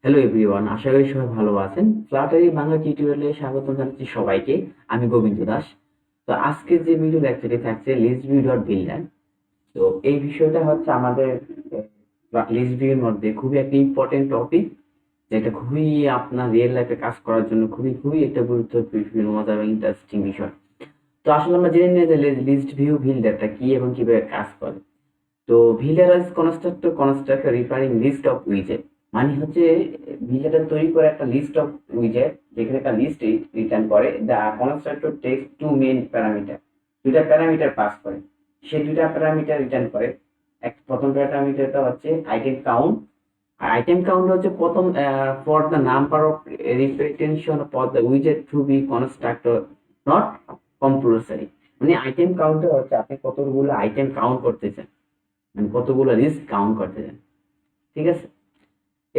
Hello everyone, আশা করি সবাই ভালো আছেন। ফ্লাটারি বাংলা টিউটোরিয়ালে স্বাগত জানাচ্ছি সবাইকে। আমি গোবিন্দ দাস। তো আজকের যে ভিডিও লেকচারটি থাকছে ListView.builder। তো এই বিষয়টা হচ্ছে আমাদের ListView এর মধ্যে খুবই একটা ইম্পর্টেন্ট টপিক, যেটা খুবই আপনার রিয়েল লাইফে কাজ করার জন্য খুবই খুবই একটা গুরুত্বপূর্ণ মজার এবং ইন্টারেস্টিং বিষয়। তো আসলে আমরা জেনে নিই যে ListView বিল্ডারটা কি এবং কিভাবে কাজ করে। তো builder is constructor referring list of উইজেট, মানে হচ্ছে বিল্ডার তৈরি করে একটা লিস্ট অফ উইজেট, যেখানে একটা লিস্ট রিটার্ন করে। The constructor takes two main parameter, দুইটা প্যারামিটার পাস করে। সে দুইটা প্যারামিটার রিটার্ন করে। প্রথম প্যারামিটারটা হচ্ছে আইটেম কাউন্ট। আর আইটেম কাউন্ট হচ্ছে প্রথম for the number of repetition for the উইজেট to be constructor not compulsory. মানে আইটেম কাউন্টে হচ্ছে আপনি কতগুলো আইটেম কাউন্ট করতে চান, মানে কতগুলো লিস্ট কাউন্ট করতে চান। ঠিক আছে,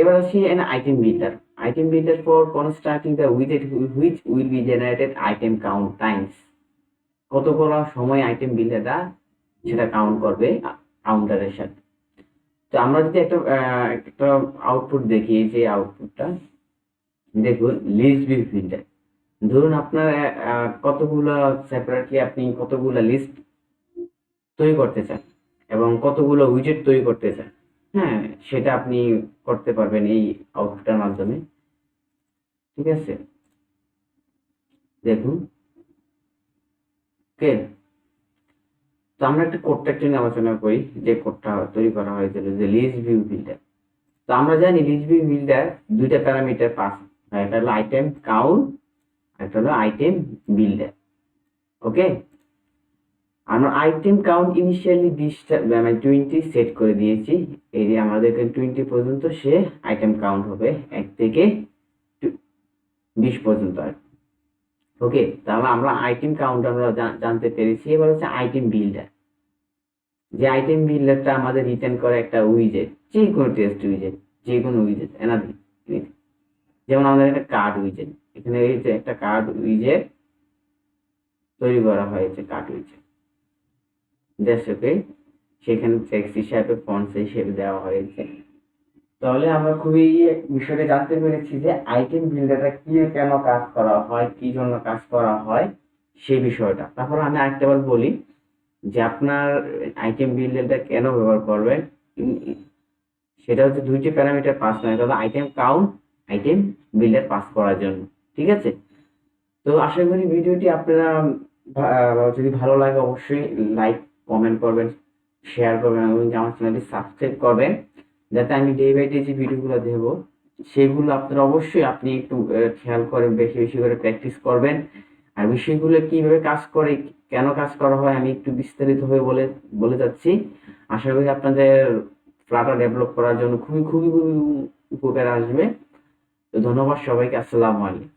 এবার আসি an item builder. Item builder for constructing the উইজেট which will be generated item count times. কতগুলো সময় আইটেম বিল্ডারটা সেটা কাউন্ট করবে কাউন্টারের সাথে। তো আমরা যদি একটা আউটপুট দেখি, যে আউটপুটটা দেখুন, লিস্ট ভিউ বিল্ডার। ধরুন আপনার কতগুলো সেপারেটলি আপনি কতগুলো লিস্ট তৈরি করতে চান এবং কতগুলো উইজেট তৈরি করতে চান। হ্যাঁ, সেটা আপনি করতে পারবেন এই আউটপুটের মাধ্যমে। ঠিক আছে, দেখুন। ওকে, তো আমরা একটা কোডটা একটু নিয়ে আলোচনা করি, যে কোডটা তৈরি করা হয়েছিল, যে লিস্ট ভিউ বিল্ডার। তো আমরা জানি লিস্ট ভিউ বিল্ডার দুইটা প্যারামিটার পাস হয়, একটা হলো আইটেম কাউন্ট, একটা হলো আইটেম বিল্ডার। ওকে, আমরা আইটেম কাউন্ট ইনিশিয়ালি 20 সেট করে দিয়েছি। এই যে আমাদের 20 পর্যন্ত সে আইটেম কাউন্ট হবে, 1 থেকে 20 পর্যন্ত আর। ওকে, তাহলে আমরা আইটেম কাউন্ট আমরা জানতে পেরেছি। এবার হচ্ছে আইটেম বিল্ডার। যে আইটেম বিল্ডারটা আমাদের রিটার্ন করে একটা উইজেট, যে কোনো টেক্সট উইজেট, যে কোনো উইজেট এনাদিন। যেমন আমাদের একটা কার্ড উইজেট, এখানে এই যে একটা কার্ড উইজেট তৈরি করা হয়েছে, কার্ড উইজেট জাস্ট। ওকে, সেখানে টেক্সট হিসাবে ফন্ট হিসেবে দেওয়া হয়েছে। তাহলে আমরা খুবই বিষয়টা জানতে পেরেছি যে আইটেম বিল্ডারটা কি, কেন কাজ করা হয়, কি জন্য কাজ করা হয়, সেই বিষয়টা। তারপর আমি আরেকটাবার বলি যে আপনার আইটেম বিল্ডারটা কেন ব্যবহার করবেন। সেটা হচ্ছে দুইটি প্যারামিটার পাস নয়, তবে item count, item builder pass করার জন্য। ঠিক আছে, তো আশা করি ভিডিওটি আপনারা যদি ভালো লাগে অবশ্যই লাইক, কমেন্ট করবেন, শেয়ার করবেন এবং আমার চ্যানেলটি সাবস্ক্রাইব করবেন, যাতে আমি ডে বাই ডে যে ভিডিওগুলো দেবো সেগুলো আপনারা অবশ্যই আপনি একটু খেয়াল করে বেশি বেশি করে প্র্যাকটিস করবেন। আর বিষয়গুলো কিভাবে কাজ করে, কেন কাজ করা হয়, আমি একটু বিস্তারিতভাবে বলে যাচ্ছি। আশা করি আপনাদের ফ্লাটার ডেভেলপ করার জন্য খুবই খুবই খুবই উপকার আসবে। তো ধন্যবাদ সবাইকে, আসসালামু আলাইকুম।